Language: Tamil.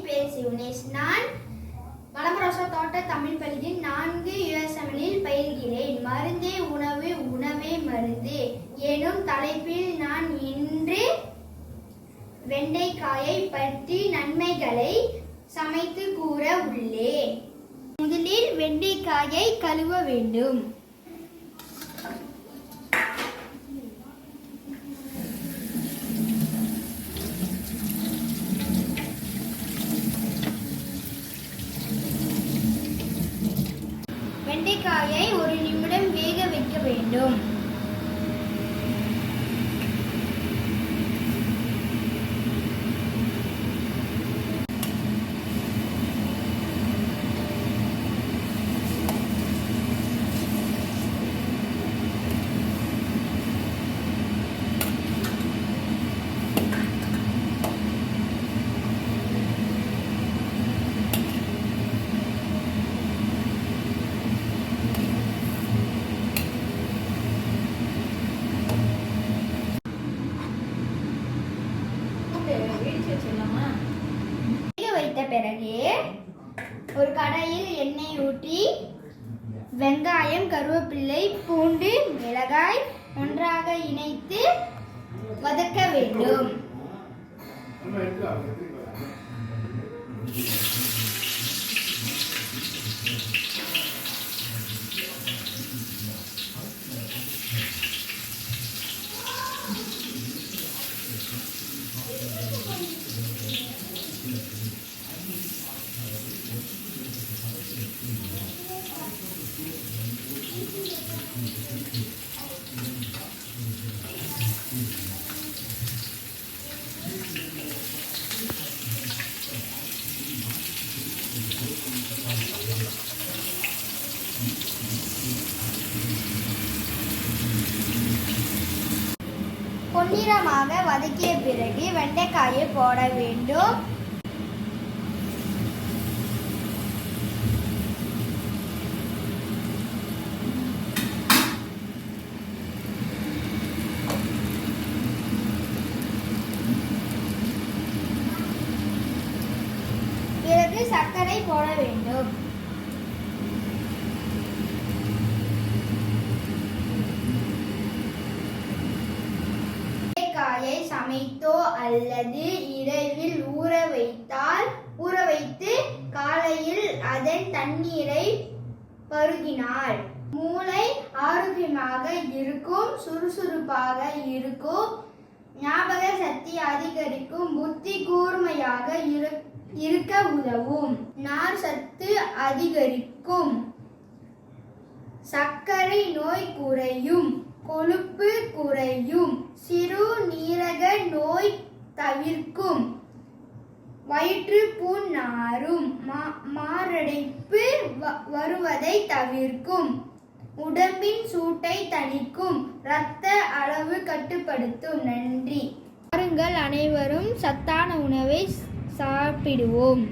என் பேர் சிவனேஷ். நான் வடமரோசா தோட்ட தமிழ் பள்ளியில் 4 யுஎஸ்எம்மில் பயில்கிறேன். மருந்தே உணவு, உணவே மருந்து எனும் தலைப்பில் நான் இன்று வெண்டைக்காயை பற்றி நன்மைகளை சமைத்து கூற உள்ளேன். முதலில் வெண்டைக்காயை கழுவ வேண்டும். வெண்டைக்காயை 1 நிமிடம் வேக வைக்க வேண்டும். வைத்த பிறகு ஒரு கடாயில் எண்ணெய் ஊற்றி வெங்காயம், கருவேப்பிலை, பூண்டு, மிளகாய் ஒன்றாக இணைத்து வதக்க வேண்டும். பொன்னிறமாக வதக்கிய பிறகு வெண்டைக்காயை போட வேண்டும். பிறகு சர்க்கரை போட வேண்டும். சமைத்தோ அல்லது இரவில் ஊற வைத்து காலையில் அதன் தண்ணீரை பருகினால் மூளை ஆரோக்கியமாக இருக்கும், சுறுசுறுப்பாக இருக்கும், ஞாபக சக்தி அதிகரிக்கும், புத்தி கூர்மையாக இருக்க உதவும், நார் சத்து அதிகரிக்கும், சர்க்கரை நோய் குறையும், கொழுப்பு குறையும், சிறுநீரக நோய் தவிர்க்கும், வயிற்றுப்புண் நாறும், மாரடைப்பு வருவதை தவிர்க்கும், உடம்பின் சூட்டை தணிக்கும், இரத்த அளவு கட்டுப்படுத்தும். நன்றி. வாருங்கள், அனைவரும் சத்தான உணவை சாப்பிடுவோம்.